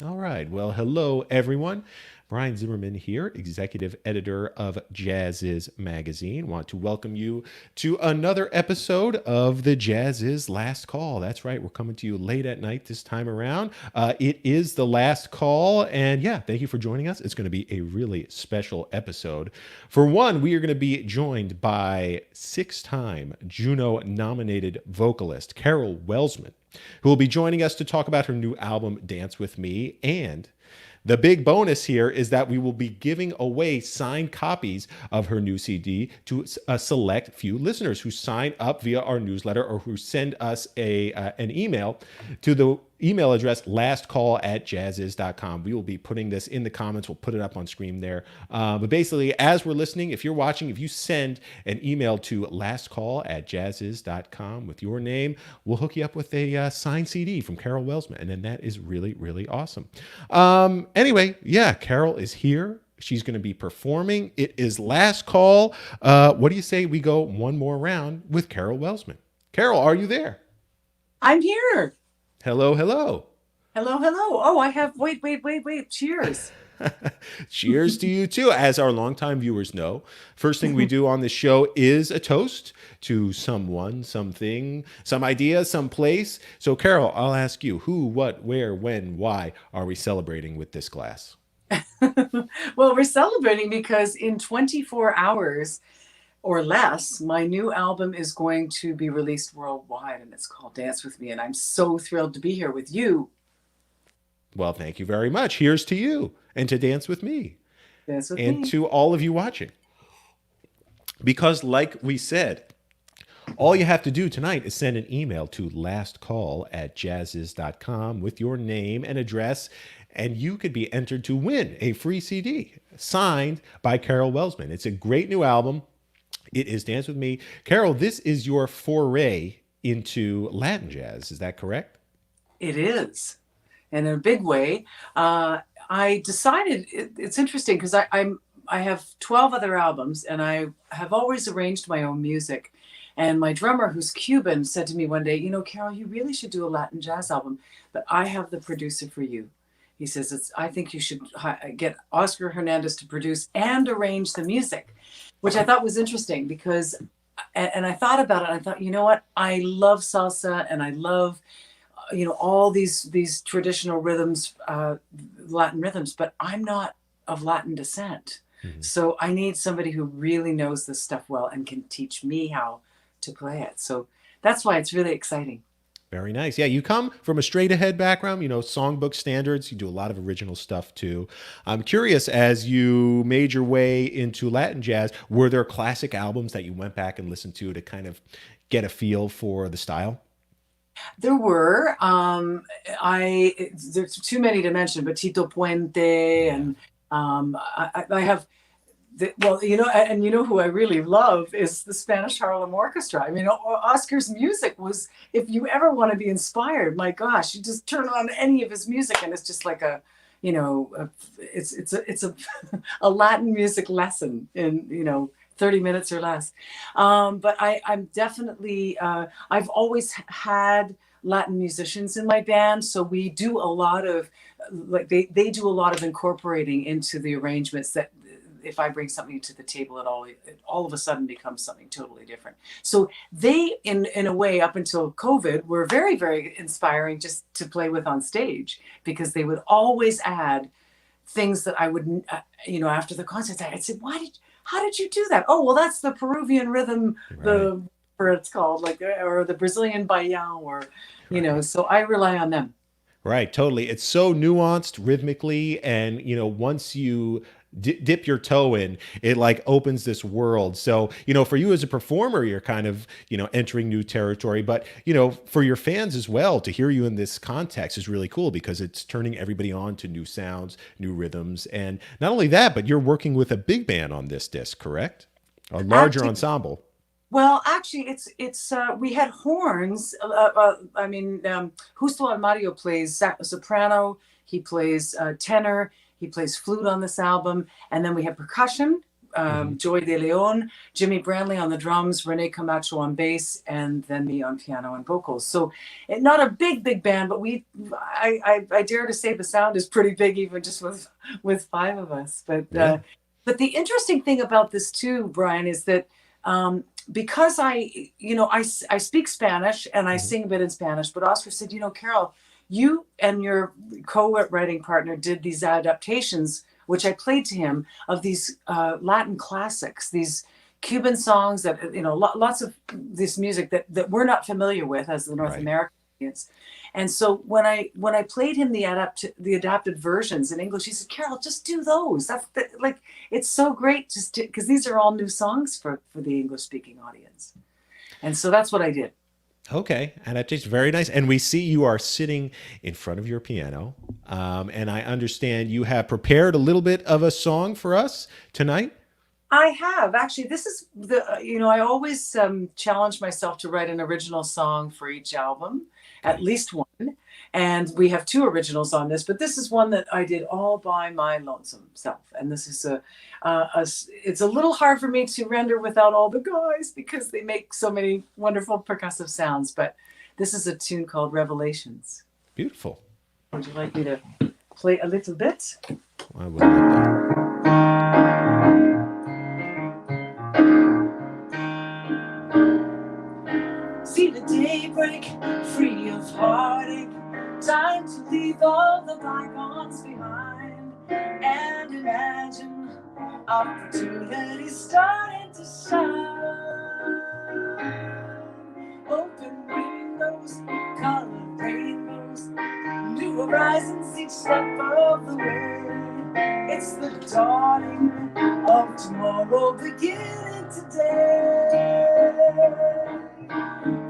All right. Well, hello, everyone. Brian Zimmerman here, executive editor of Jazz's Magazine. Want to welcome you to another episode of the Jazz's Last Call. That's right. We're coming to you late at night this time around. It is the last call. And yeah, thank you for joining us. It's going to be a really special episode. For one, we are going to be joined by six-time Juno nominated vocalist Carol Welsman, who will be joining us to talk about her new album, Dance With Me. And the big bonus here is that we will be giving away signed copies of her new CD to a select few listeners who sign up via our newsletter or who send us an email to the email address lastcall@jazzis.com. We will be putting this in the comments. We'll put it up on screen there. But basically, as we're listening, if you're watching, if you send an email to lastcall@jazzis.com with your name, we'll hook you up with a signed CD from Carol Welsman. And then that is really, really awesome. Anyway, yeah, Carol is here. She's going to be performing. It is last call. What do you say we go one more round with Carol Welsman? Carol, are you there? I'm here. Hello, hello. Hello, hello. Oh, I have, wait. Cheers. Cheers to you too. As our longtime viewers know, first thing we do on this show is a toast to someone, something, some idea, some place. So, Carol, I'll ask you who, what, where, when, why are we celebrating with this glass? Well, we're celebrating because in 24 hours or less, my new album is going to be released worldwide and it's called Dance With Me. And I'm so thrilled to be here with you. Well, thank you very much. Here's to you and to Dance With Me Dance with and me. to all of you watching. Because, like we said, all you have to do tonight is send an email to lastcall@jazzis.com with your name and address, and you could be entered to win a free CD signed by Carol Welsman. It's a great new album. It is Dance With Me. Carol, this is your foray into Latin jazz. Is that correct? It is. And in a big way. I decided it's interesting because I have 12 other albums and I have always arranged my own music. And my drummer, who's Cuban, said to me one day, Carol, you really should do a Latin jazz album, but I have the producer for you. He says, I think you should get Oscar Hernandez to produce and arrange the music, which I thought was interesting because, and I thought about it. I thought, you know what? I love salsa and I love, all these traditional rhythms, Latin rhythms, but I'm not of Latin descent. Mhm. So I need somebody who really knows this stuff well and can teach me how to play it. So that's why it's really exciting. Very nice. Yeah, you come from a straight ahead background, songbook standards. You do a lot of original stuff too. I'm curious, as you made your way into Latin jazz, were there classic albums that you went back and listened to kind of get a feel for the style? There were, there's too many to mention, but Tito Puente Yeah. and I have well, and you know who I really love is the Spanish Harlem Orchestra. I mean, Oscar's music was, if you ever want to be inspired, my gosh, you just turn on any of his music and it's just like it's a a Latin music lesson in 30 minutes or less. But I'm definitely I've always had Latin musicians in my band, so we do a lot of like they do a lot of incorporating into the arrangements that if I bring something to the table at it all of a sudden becomes something totally different. So they, in a way, up until COVID, were very, very inspiring just to play with on stage because they would always add things that I would, after the concert, I'd say, how did you do that? Oh, well, that's the Peruvian rhythm, Right. the, or it's called like, or the Brazilian baião, or, Right. so I rely on them. Right, totally. It's so nuanced rhythmically, and once you dip your toe in, it like opens this world. So, for you as a performer, you're kind of, entering new territory. But, for your fans as well, to hear you in this context is really cool because it's turning everybody on to new sounds, new rhythms. And not only that, but you're working with a big band on this disc, correct? A larger Actually, ensemble. Well, actually, it's we had horns. Justo Mario plays soprano. He plays tenor. He plays flute on this album, and then we have percussion. Hmm. Joy De Leon, Jimmy Brantley on the drums, Rene Camacho on bass, and then me on piano and vocals. So not a big band, but I dare to say the sound is pretty big, even just with five of us. Yeah. But the interesting thing about this too, Brian, is that because I speak Spanish and I Hmm. sing a bit in Spanish, but Oscar said, Carol, you and your co-writing partner did these adaptations, which I played to him, of these Latin classics, these Cuban songs that, lots of this music that we're not familiar with as the North Right. Americans. And so when I played him the adapted versions in English, he said, Carol, just do those. Like, it's so great just because these are all new songs for the English speaking audience. And so that's what I did. Okay, and that tastes very nice. And we see you are sitting in front of your piano, and I understand you have prepared a little bit of a song for us tonight. I have actually. This is I always challenge myself to write an original song for each album, at Okay. least one. And we have two originals on this, but this is one that I did all by my lonesome self. And this is it's a little hard for me to render without all the guys because they make so many wonderful percussive sounds. But this is a tune called Revelations. Beautiful. Would you like me to play a little bit? I would love that. See the daybreak, free of heartache. Time to leave all the bygones behind and imagine opportunity starting to shine. Open windows, colored rainbows, new horizons each step of the way. It's the dawning of tomorrow beginning today.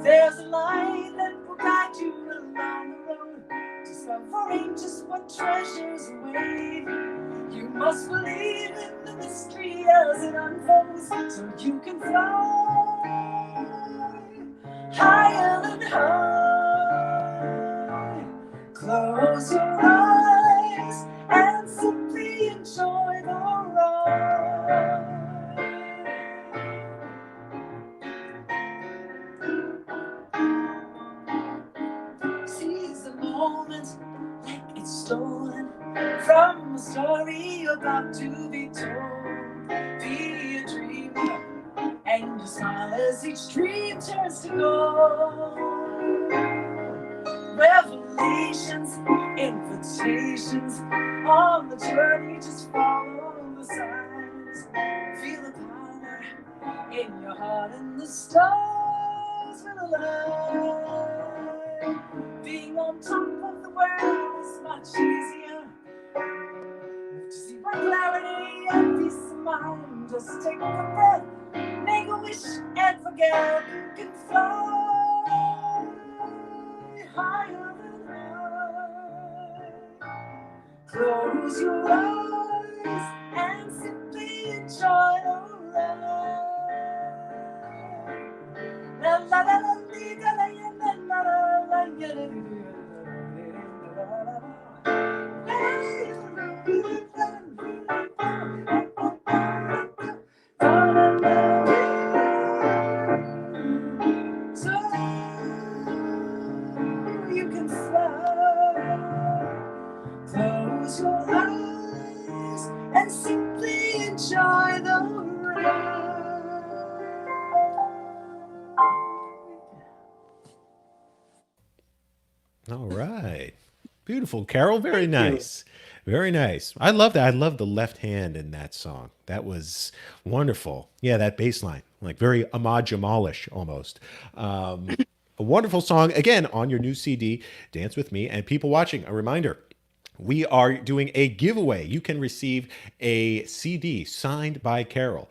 There's a light that will guide you along the road, discovering just what treasures await. You must believe in the mystery as it unfolds, so you can fly higher than high. Close your eyes and simply enjoy the ride. Seize the moment like it's stolen from a story about to be told. Be a dreamer and you smile as each dream turns to gold. Revelations, invitations on the journey, just follow the signs. Feel the power in your heart and the stars will align. Being on top of the world is much easier. To see my clarity and peace of mind. Just take a breath, make a wish and forget. You can fly higher than high. Close your eyes and simply enjoy the ride. La la la la la la la la la la la. So you can fly. Close your eyes and simply enjoy the ride. All right. Beautiful, Carol. Very Thank you. nice. Very nice. I love that. I love the left hand in that song. That was wonderful. Yeah, that bass line, like very Ahmad Jamalish almost. A wonderful song. Again, on your new CD, Dance With Me. And people watching, a reminder, we are doing a giveaway. You can receive a CD signed by Carol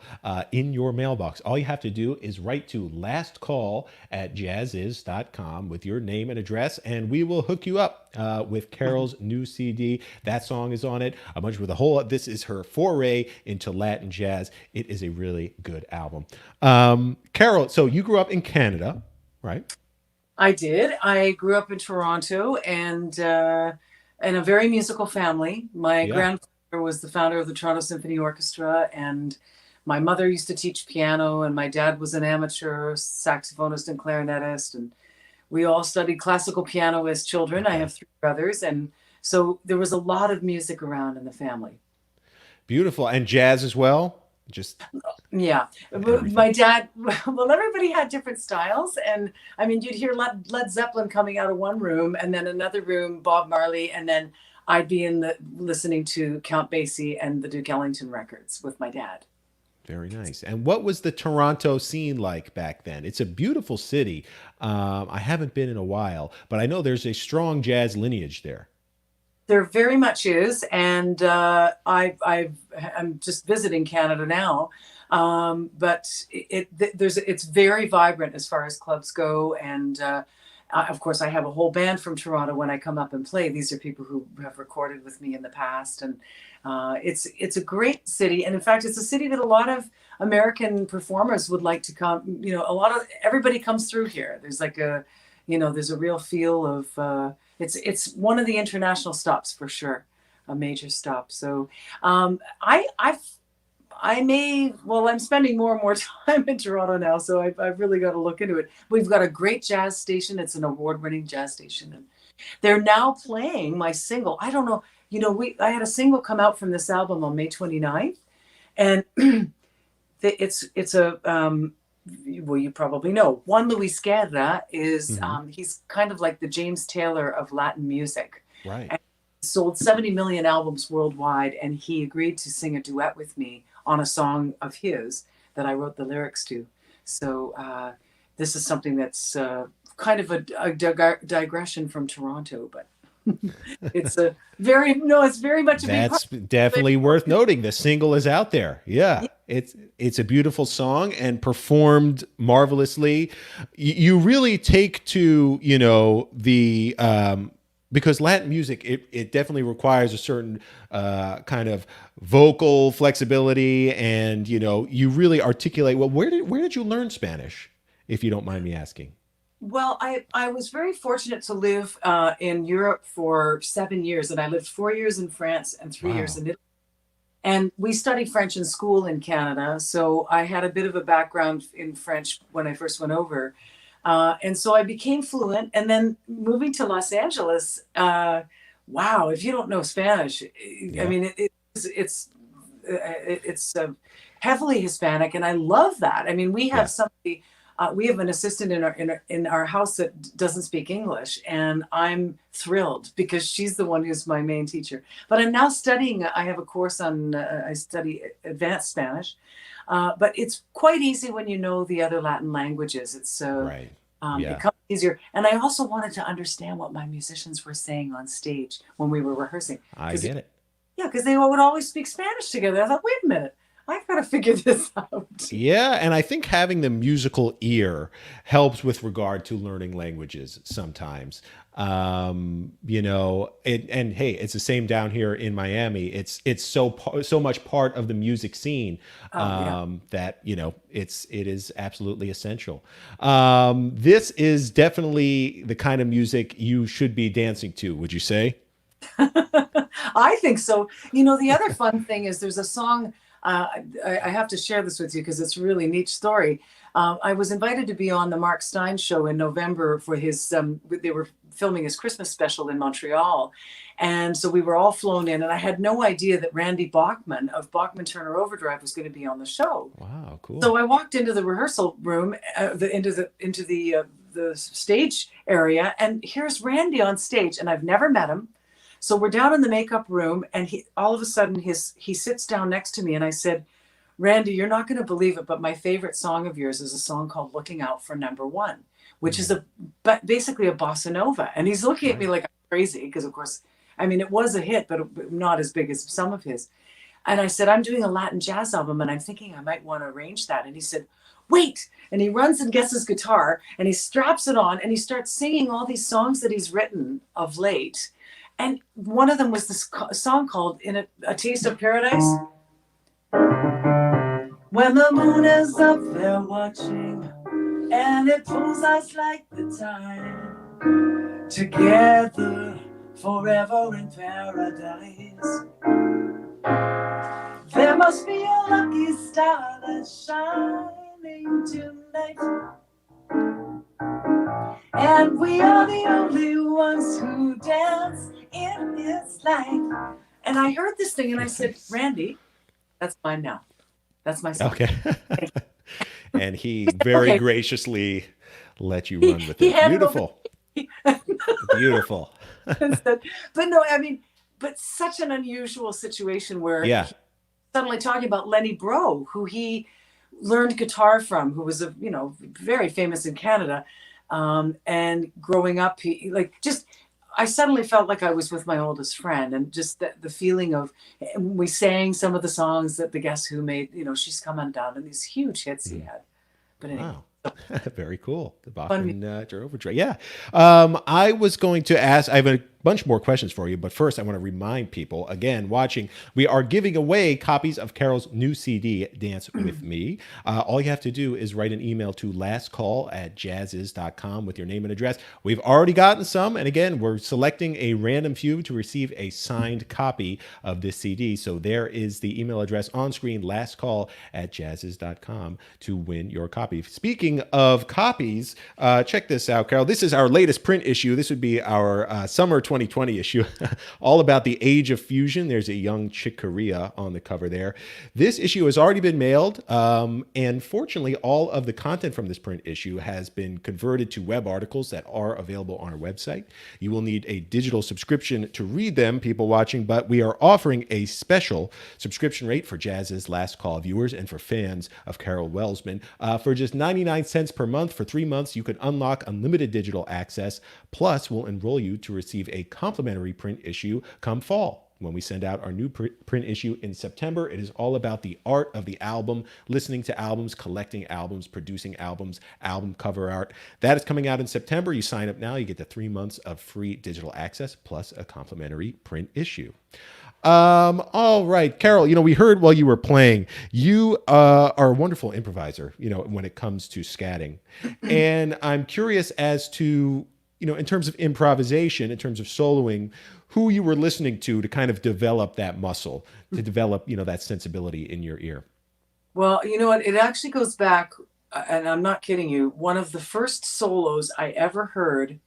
in your mailbox. All you have to do is write to lastcall@jazziz.com with your name and address, and we will hook you up with Carol's new CD. That song is on it. A bunch with a whole. This is her foray into Latin jazz. It is a really good album. Carol, so you grew up in Canada, right? I did. I grew up in Toronto and in a very musical family. My Yeah. grandfather was the founder of the Toronto Symphony Orchestra, and my mother used to teach piano, and my dad was an amateur saxophonist and clarinetist, and we all studied classical piano as children. I Okay. have three brothers, and so there was a lot of music around in the family. Beautiful. And jazz as well? Just Yeah, everything. my dad. Well, everybody had different styles, and I mean, you'd hear Led Zeppelin coming out of one room, and then another room, Bob Marley, and then I'd be in the listening to Count Basie and the Duke Ellington records with my dad. Very nice. And what was the Toronto scene like back then? It's a beautiful city. I haven't been in a while, but I know there's a strong jazz lineage there. There very much is, and I'm just visiting Canada now, but it's very vibrant as far as clubs go, and of course I have a whole band from Toronto when I come up and play. These are people who have recorded with me in the past, and it's a great city, and in fact it's a city that a lot of American performers would like to come. You know, a lot of everybody comes through here. There's like a, there's a real feel of. It's one of the international stops for sure, a major stop. So I may, well, I'm spending more and more time in Toronto now, so I've really got to look into it. We've got a great jazz station. It's an award-winning jazz station, and they're now playing my single. I don't know, I had a single come out from this album on May 29th, and it's a well, you probably know Juan Luis Guerra is Hmm. he's kind of like the James Taylor of Latin music. Right. And he sold 70 million albums worldwide, and he agreed to sing a duet with me on a song of his that I wrote the lyrics to. So this is something that's kind of a digression from Toronto, but it's a very no, it's very much a big part That's of definitely worth noting. The single is out there. Yeah. it. It's a beautiful song and performed marvelously. You really take to, the because Latin music, it definitely requires a certain kind of vocal flexibility, and you really articulate. Well, where did you learn Spanish, if you don't mind me asking? Well, I was very fortunate to live in Europe for 7 years, and I lived 4 years in France and 3 years Wow. in Italy. And we studied French in school in Canada, so I had a bit of a background in French when I first went over, and so I became fluent. And then moving to Los Angeles, wow! If you don't know Spanish, I Yeah. mean, it's heavily Hispanic, and I love that. I mean, we have Yeah. somebody, we have an assistant in our house that doesn't speak English, and I'm thrilled because she's the one who's my main teacher. But I'm now studying. I have a course on. I study advanced Spanish, but it's quite easy when you know the other Latin languages. Right. It Yeah. comes easier. And I also wanted to understand what my musicians were saying on stage when we were rehearsing, I because get it. yeah, because they would always speak Spanish together. I thought, wait a minute, I've got to figure this out. Yeah, and I think having the musical ear helps with regard to learning languages sometimes. And hey, it's the same down here in Miami. It's so much part of the music scene, Oh yeah. that it is absolutely essential. This is definitely the kind of music you should be dancing to. Would you say? I think so. The other fun thing is there's a song. I have to share this with you because it's a really neat story. I was invited to be on the Mark Stein show in November for his. They were filming his Christmas special in Montreal, and so we were all flown in. And I had no idea that Randy Bachman of Bachman Turner Overdrive was going to be on the show. Wow, cool. So I walked into the rehearsal room, into the stage area, and here's Randy on stage, and I've never met him. So we're down in the makeup room, and he all of a sudden he sits down next to me, and I said, "Randy, you're not going to believe it, but my favorite song of yours is a song called 'Looking Out for Number One,' which is but basically a bossa nova." And he's looking at me Right. like I'm crazy because, of course, I mean, it was a hit, but not as big as some of his. And I said, "I'm doing a Latin jazz album, and I'm thinking I might want to arrange that." And he said, "Wait." And he runs and gets his guitar, and he straps it on, and he starts singing all these songs that he's written of late. And one of them was this song called "In a Taste of Paradise." When the moon is up there watching, and it pulls us like the time, together forever in paradise. There must be a lucky star that's shining tonight. And we are the only ones who dance in its light. And I heard this thing and I said, Nice. Randy, that's mine now. That's my song. Okay. And he He said, very okay. graciously let you run with He it. handed over Beautiful. Beautiful. and said, but no, I mean, but such an unusual situation where Yeah. he suddenly talking about Lenny Bro, who he learned guitar from, who was very famous in Canada. And growing up, he like just I suddenly felt like I was with my oldest friend, and just the feeling of we sang some of the songs that the Guess Who made, She's Come Undone, and these huge hits he had. But anyway, Wow. Very cool. The fun. Bachman Overture. Yeah. I was going to ask, I have a bunch more questions for you, but first I want to remind people, again, watching, we are giving away copies of Carol's new CD, Dance With Me. All you have to do is write an email to lastcall@jazzes.com with your name and address. We've already gotten some. And again, we're selecting a random few to receive a signed copy of this CD. So there is the email address on screen, lastcall@jazzes.com to win your copy. Speaking of copies, check this out, Carol. This is our latest print issue. This would be our summer 2020 issue, all about the age of fusion. There's a young Chick Corea on the cover there. This issue has already been mailed, and fortunately, all of the content from this print issue has been converted to web articles that are available on our website. You will need a digital subscription to read them, people watching, but we are offering a special subscription rate for Jazz's Last Call viewers and for fans of Carol Welsman. For just 99 cents per month for 3 months, you can unlock unlimited digital access, plus we'll enroll you to receive a complimentary print issue come fall. When we send out our new print issue in September, it is all about the art of the album, listening to albums, collecting albums, producing albums, album cover art. That is coming out in September. You sign up now, you get the 3 months of free digital access plus a complimentary print issue. All right, Carol, we heard while you were playing, you are a wonderful improviser, when it comes to scatting. And I'm curious as to, in terms of improvisation, in terms of soloing, who you were listening to kind of develop that muscle, to develop, that sensibility in your ear. Well, you know what? It actually goes back, and I'm not kidding you. One of the first solos I ever heard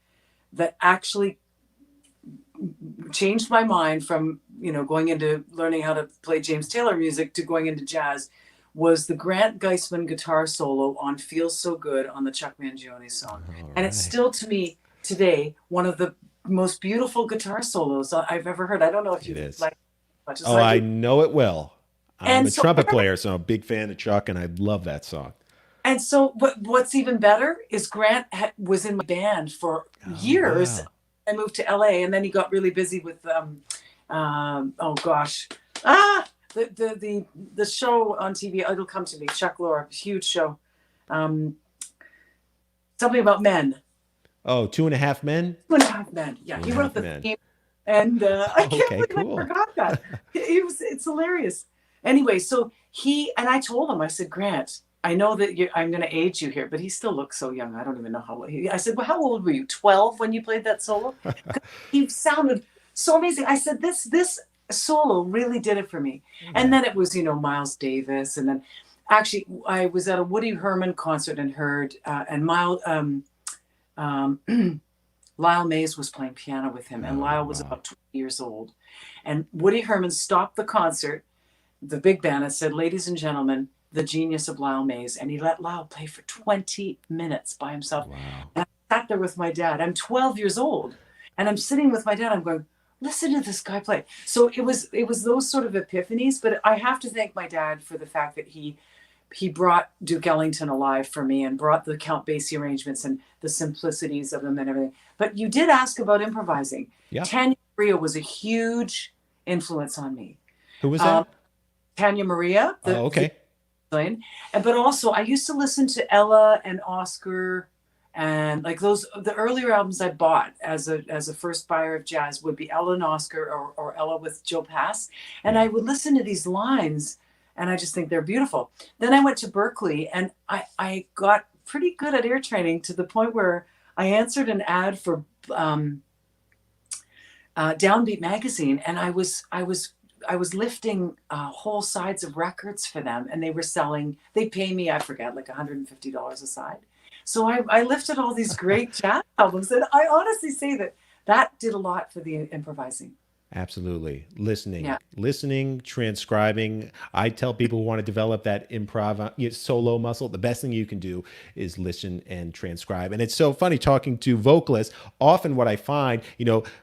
that actually changed my mind from, going into learning how to play James Taylor music to going into jazz was the Grant Geisman guitar solo on Feels So Good on the Chuck Mangione song. All And it's right. still, to me, today, one of the most beautiful guitar solos I've ever heard. I don't know if you It is. like it as much as Oh, I I do. know it well. I'm And a so trumpet player, so I'm a big fan of Chuck, and I love that song. what's even better is Grant was in my band for Oh, years. wow. I moved to LA, and then he got really busy with oh gosh, the show on TV. It'll come to me. Chuck Lorre, huge show. Something about men. Oh, 2.5 Men? 2.5 Men. Yeah, Two he and a wrote Half the Men. theme, and I can't Okay, believe I cool. forgot that. It's hilarious. Anyway, so I told him, I said, Grant, I know that I'm going to age you here, but he still looks so young. I don't even know how old I said, well, how old were you? 12 when you played that solo? He sounded so amazing. I said, this solo really did it for me. And then it was, Miles Davis. And then actually I was at a Woody Herman concert and heard, and Lyle Mays was playing piano with him, and Oh, Lyle was wow. about 20 years old. And Woody Herman stopped the concert, the big band, and said, ladies and gentlemen, the genius of Lyle Mays. And he let Lyle play for 20 minutes by himself. Wow. And I sat there with my dad. I'm 12 years old, and I'm sitting with my dad. I'm going, listen to this guy play. So it was those sort of epiphanies. But I have to thank my dad for the fact that he brought Duke Ellington alive for me and brought the Count Basie arrangements and the simplicities of them and everything. But you did ask about improvising. Yeah. Tanya Maria was a huge influence on me. Who was that? Tanya Maria, Oh, okay. but also I used to listen to Ella and Oscar, and like the earlier albums I bought as a first buyer of jazz would be Ella and Oscar or Ella with Joe Pass, and I would listen to these lines, and I just think they're beautiful. Then I went to Berkeley, and I got pretty good at ear training to the point where I answered an ad for Downbeat magazine, and I I was lifting whole sides of records for them, and they were selling. They pay me, I forget, like $150 a side. So I lifted all these great jazz albums, and I honestly say that that did a lot for the improvising. Absolutely. Yeah. Listening, transcribing. I tell people who want to develop that improv solo muscle, the best thing you can do is listen and transcribe. And it's so funny talking to vocalists. Often what I find,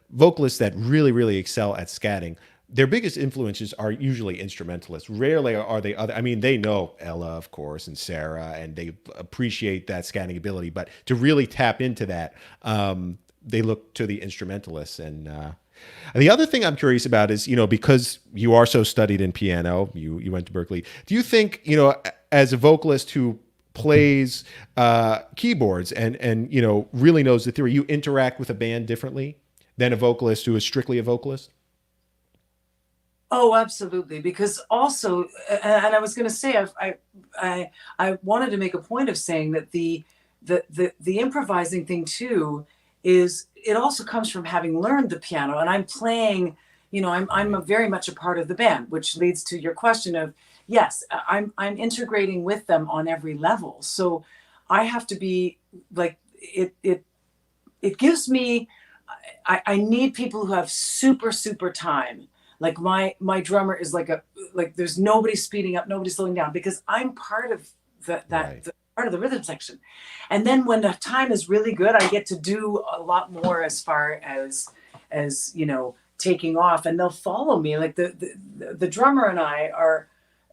vocalists that really, really excel at scatting, their biggest influences are usually instrumentalists. Rarely are they other. I mean, they know Ella, of course, and Sarah, and they appreciate that scatting ability. But to really tap into that, they look to the instrumentalists. And the other thing I'm curious about is, because you are so studied in piano, you went to Berkeley. Do you think, as a vocalist who plays keyboards and really knows the theory, you interact with a band differently than a vocalist who is strictly a vocalist? Oh, absolutely. Because also, and I was going to say, I wanted to make a point of saying that the improvising thing too is it also comes from having learned the piano, and I'm playing. I'm very much a part of the band, which leads to your question of yes, I'm integrating with them on every level. So I have to be like it gives me. I need people who have super time. Like my drummer is like there's nobody speeding up, nobody slowing down, because I'm part of Right. the part of the rhythm section. And then when the time is really good, I get to do a lot more as far as taking off, and they'll follow me. Like the drummer and I are.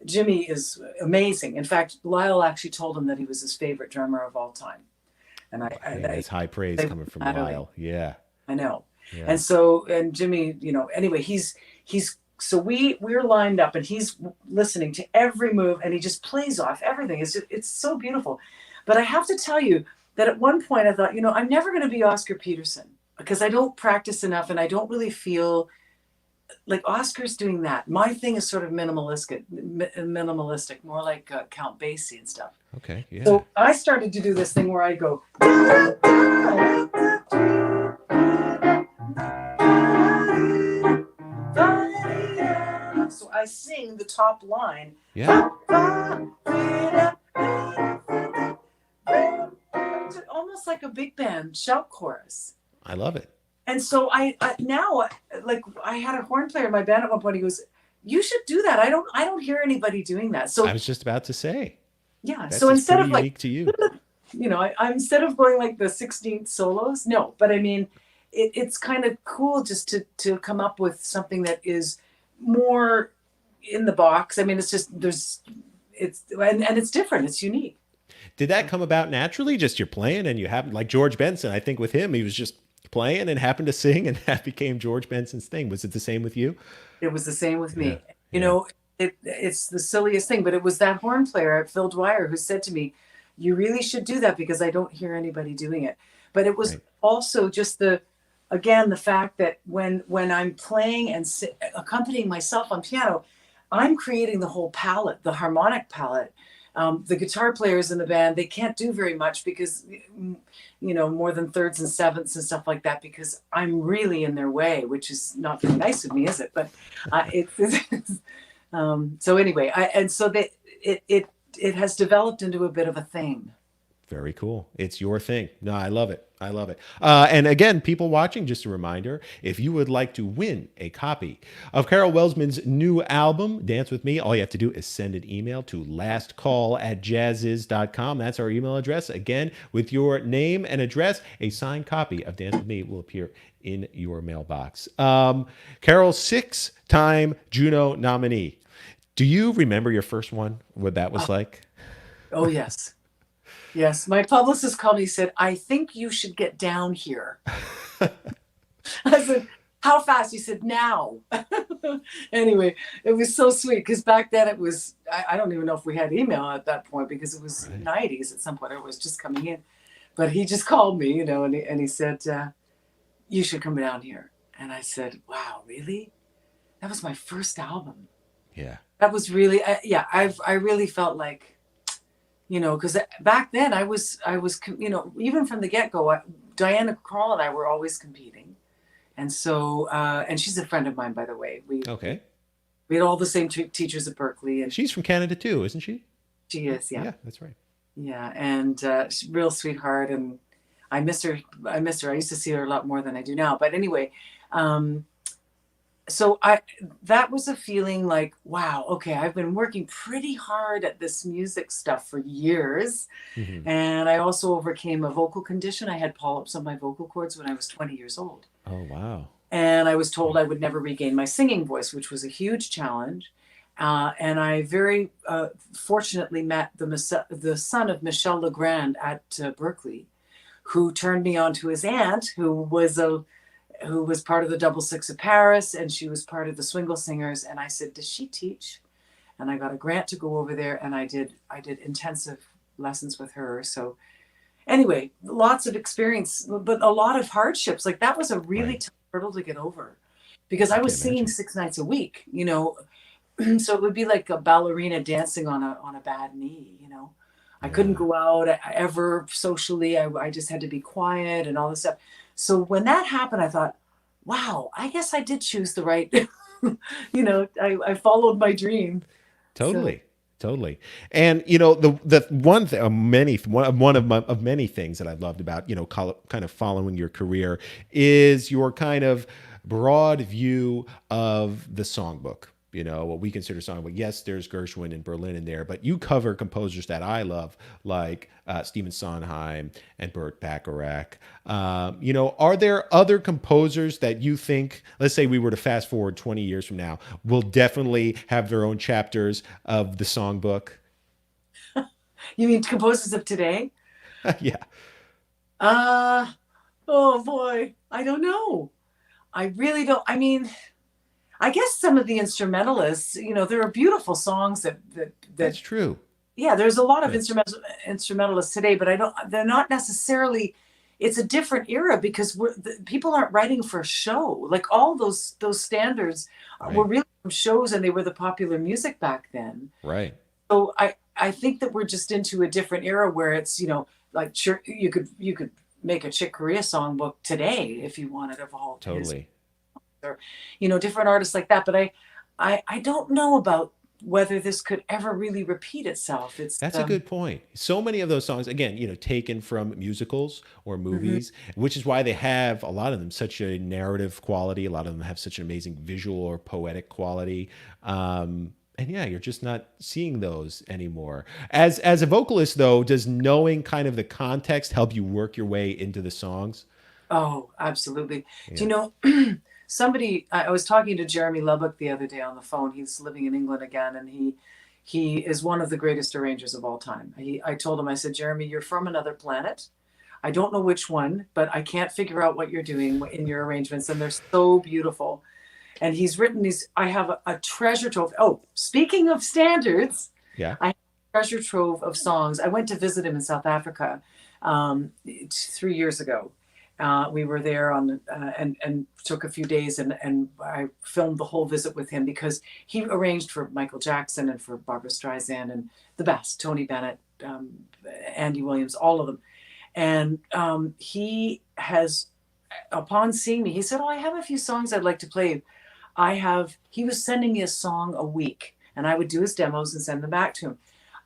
Jimmy is amazing. In fact, Lyle actually told him that he was his favorite drummer of all time. And Hey, that's high praise coming from Lyle. Yeah. I know. Yeah. And so, and Jimmy, anyway, so we're lined up, and he's listening to every move, and he just plays off everything. It's so beautiful. But I have to tell you that at one point I thought, I'm never going to be Oscar Peterson because I don't practice enough, and I don't really feel like Oscar's doing that. My thing is sort of minimalistic, more like Count Basie and stuff. Okay. Yeah. So I started to do this thing where I go. So I sing the top line. Yeah. Almost like a big band shout chorus. I love it. And so I now, like, I had a horn player in my band at one point. He goes, "You should do that. I don't hear anybody doing that." So I was just about to say. yeah. That's So instead of unique like to you. I instead of going like the 16th solos, no. But I mean, it's kind of cool just to come up with something that is more in the box. I mean, it's just and it's different. It's unique. Did that come about naturally? Just you're playing and you happen, like George Benson. I think with him, he was just playing and happened to sing, and that became George Benson's thing. Was it the same with you? It was the same with Yeah. me. It's the silliest thing, but it was that horn player, Phil Dwyer, who said to me, "You really should do that because I don't hear anybody doing it." But it was Right. also just the fact that when I'm playing and accompanying myself on piano, I'm creating the whole palette, the harmonic palette. The guitar players in the band, they can't do very much because, more than thirds and sevenths and stuff like that, because I'm really in their way, which is not very nice of me, is it? But so anyway, it has developed into a bit of a thing. Very cool. It's your thing. No, I love it. I love it. And again, people watching, just a reminder, if you would like to win a copy of Carol Welsman's new album, Dance With Me, all you have to do is send an email to lastcall@jazziz.com. That's our email address. Again, with your name and address, a signed copy of Dance With Me will appear in your mailbox. Carol, 6-time Juno nominee. Do you remember your first one, what that was like? Oh, yes. Yes, my publicist called me and said, "I think you should get down here." I said, "How fast?" He said, "Now." Anyway, it was so sweet because back then it was, I don't even know if we had email at that point because it was Right. 90s at some point. It was just coming in. But he just called me, and he said, "You should come down here." And I said, "Wow, really?" That was my first album. Yeah. That was really, I really felt like, because back then I was, even from the get-go, Diana Krall and I were always competing. And so, and she's a friend of mine, by the way. Okay. We had all the same teachers at Berkeley, and She's from Canada too, isn't she? she is, yeah, Yeah, that's right. yeah, and she's a real sweetheart, and I miss her. I miss her. I used to see her a lot more than I do now. But anyway, um, so I that was a feeling like, wow, okay, I've been working pretty hard at this music stuff for years, Hmm. and I also overcame a vocal condition. I had polyps on my vocal cords when I was 20 years old. Oh, wow. And I was told I would never regain my singing voice, which was a huge challenge. And I very fortunately met the son of Michel Legrand at Berkeley, who turned me on to his aunt, who was part of the Double Six of Paris, and she was part of the Swingle Singers. And I said, "Does she teach?" And I got a grant to go over there, and I did intensive lessons with her. So anyway, lots of experience, but a lot of hardships. Like that was a really Right. tough hurdle to get over because I I can was singing imagine. 6 nights a week, so it would be like a ballerina dancing on a bad knee. I couldn't Yeah. go out ever socially. I just had to be quiet and all this stuff. So when that happened, I thought, wow, I guess I did choose the right, I followed my dream. So Totally. Totally. And the one thing, one of many things that I've loved about kind of following your career is your kind of broad view of the songbook. What we consider songbook. Yes, there's Gershwin and Berlin in there, but you cover composers that I love, like Stephen Sondheim and Burt Bacharach. Are there other composers that you think, let's say we were to fast forward 20 years from now, will definitely have their own chapters of the songbook? you mean composers of today? Yeah, Uh, oh boy, I don't know. I really don't. I mean, I guess some of the instrumentalists, there are beautiful songs that that's true. yeah, there's a lot of Yeah, instrumentalists today, but I don't. They're not necessarily. It's a different era because people aren't writing for show. Like all those standards were right, really from shows, and they were the popular music back then. right, So I think that we're just into a different era where it's like sure you could make a Chick Corea songbook today if you wanted of all his totally. or different artists like that. But I don't know about whether this could ever really repeat itself. It's That's a good point. So many of those songs, again, taken from musicals or mhm. movies, which is why they have a lot of them such a narrative quality. A lot of them have such an amazing visual or poetic quality. And yeah, you're just not seeing those anymore. As a vocalist, though, does knowing kind of the context help you work your way into the songs? Oh, absolutely. Do Yeah. you know somebody? I was talking to Jeremy Lubbock the other day on the phone. He's living in England again, and he is one of the greatest arrangers of all time. I told him, I said, Jeremy, you're from another planet. I don't know which one, but I can't figure out what you're doing in your arrangements, and they're so beautiful. And he's written these. I have a treasure trove. Oh, speaking of standards, Yeah. I have a treasure trove of songs. I went to visit him in South Africa 3 years ago. We were there and took a few days, and I filmed the whole visit with him because he arranged for Michael Jackson and for Barbara Streisand and the best, Tony Bennett, Andy Williams, all of them. And he has, upon seeing me, he said, "Oh, I have a few songs I'd like to play." He was sending me a song a week, and I would do his demos and send them back to him.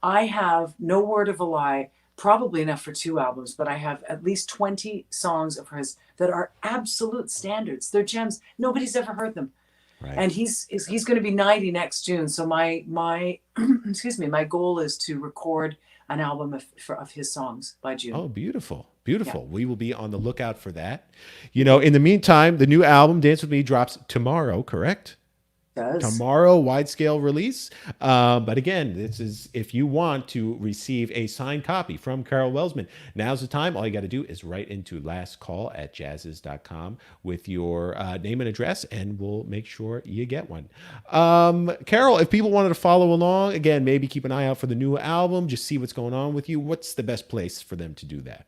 I have, no word of a lie, probably enough for 2 albums, but I have at least 20 songs of his that are absolute standards. They're gems. Nobody's ever heard them. Right. And he's going to be 90 next June. So my excuse me, my goal is to record an album of his songs by June. Oh, beautiful. Yeah, Beautiful. We will be on the lookout for that. In the meantime, the new album, Dance With Me, drops tomorrow, correct? it does. Tomorrow, wide scale release. But again, this is if you want to receive a signed copy from Carol Welsman. Now's the time. All you got to do is write into lastcall@jazzes.com with your name and address, and we'll make sure you get one. Carol, if people wanted to follow along, again, maybe keep an eye out for the new album, just see what's going on with you. What's the best place for them to do that?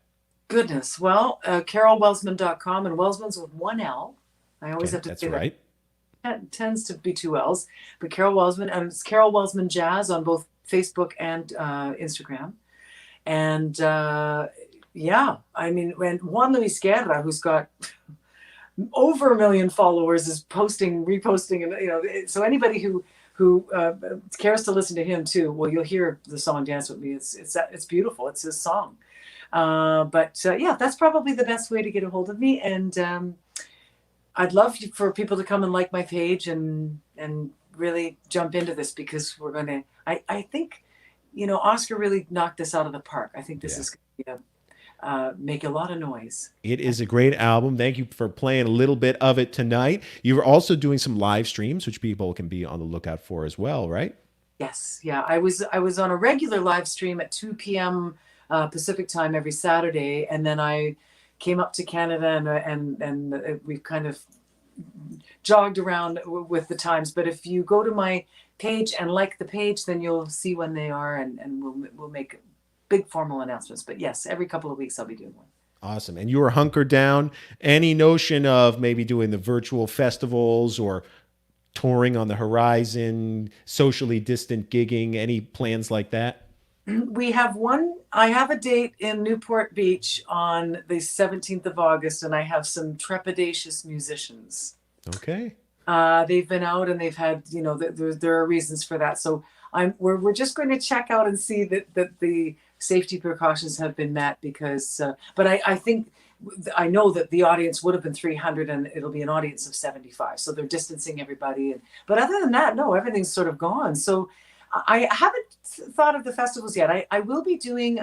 Goodness. Well, carolwelsman.com, and Welsman's with one L. I always Okay, have to that's say that. right. It tends to be 2 L's, but Carol Welsman, and it's Carol Welsman Jazz on both Facebook and Instagram. And yeah, I mean, when Juan Luis Guerra, who's got over 1 million followers, is posting, reposting, and so anybody who who cares to listen to him too, well, you'll hear the song "Dance with Me." It's beautiful. It's his song. But yeah, that's probably the best way to get a hold of me. And I'd love for people to come and like my page and really jump into this, because we're going to. I think, Oscar really knocked this out of the park. I think this is going to make a lot of noise. It is a great album. Thank you for playing a little bit of it tonight. You were also doing some live streams, which people can be on the lookout for as well, right? Yes, yeah. I was on a regular live stream at 2 p.m. Pacific time every Saturday, and then I came up to Canada and we've kind of jogged around with the times. But if you go to my page and like the page, then you'll see when they are, and we'll make big formal announcements. But yes, every couple of weeks I'll be doing one. Awesome. And you were hunkered down. Any notion of maybe doing the virtual festivals or touring on the horizon, socially distant gigging, any plans like that? We have one. I have a date in Newport Beach on the 17th of August, and I have some trepidatious musicians. Okay. They've been out and they've had, there are reasons for that. So we're just going to check out and see that the safety precautions have been met, because, but I think, I know that the audience would have been 300 and it'll be an audience of 75. So they're distancing everybody. But other than that, no, everything's sort of gone. So I haven't thought of the festivals yet. I will be doing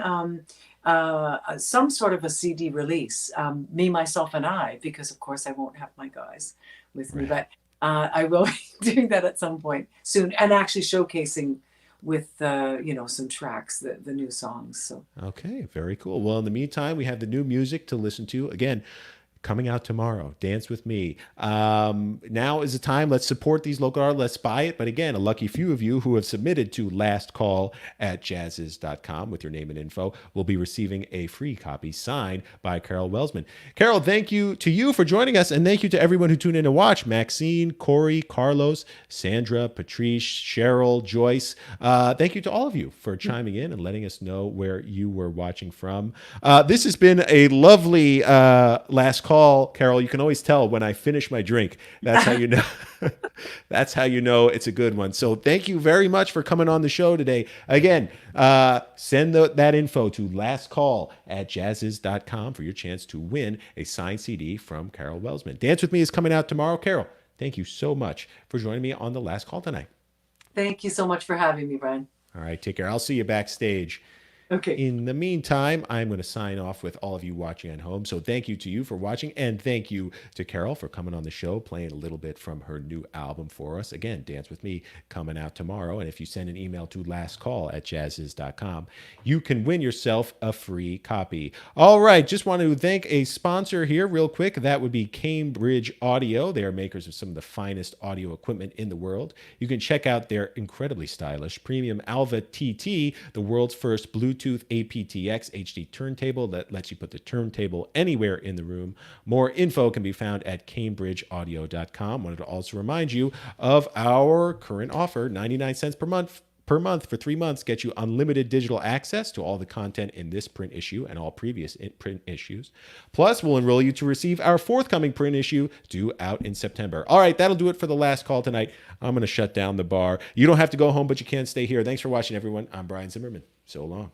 some sort of a CD release, Me, Myself, and I, because of course I won't have my guys with me, but I will be doing that at some point soon, and actually showcasing with some tracks, the new songs. So okay, very cool. Well, in the meantime, we have the new music to listen to. Again, coming out tomorrow, Dance with Me. Now is the time. Let's support these local artists. Let's buy it. But again, a lucky few of you who have submitted to lastcall@jazzes.com with your name and info will be receiving a free copy signed by Carol Welsman. Carol, thank you to you for joining us, and thank you to everyone who tuned in to watch. Maxine, Corey, Carlos, Sandra, Patrice, Cheryl, Joyce. Thank you to all of you for chiming in and letting us know where you were watching from. This has been a lovely last call. Carol, you can always tell when I finish my drink. That's how you know. That's how you know it's a good one. So thank you very much for coming on the show today. Again, send that info to lastcall@jazzes.com for your chance to win a signed CD from Carol Welsman. Dance with Me is coming out tomorrow. Carol, thank you so much for joining me on the last call tonight. Thank you so much for having me, Brian. All right, take care. I'll see you backstage. Okay. In the meantime, I'm going to sign off with all of you watching at home. So thank you to you for watching, and thank you to Carol for coming on the show, playing a little bit from her new album for us. Again, Dance With Me coming out tomorrow. And if you send an email to lastcall@jazzes.com, you can win yourself a free copy. All right, just want to thank a sponsor here real quick. That would be Cambridge Audio. They are makers of some of the finest audio equipment in the world. You can check out their incredibly stylish premium Alva TT, the world's first Bluetooth aptX HD turntable that lets you put the turntable anywhere in the room. More info can be found at cambridgeaudio.com. Wanted to also remind you of our current offer, 99 cents per month for 3 months, get you unlimited digital access to all the content in this print issue and all previous print issues. Plus, we'll enroll you to receive our forthcoming print issue due out in September. All right, that'll do it for the last call tonight. I'm going to shut down the bar. You don't have to go home, but you can stay here. Thanks for watching, everyone. I'm Brian Zimmerman. So long.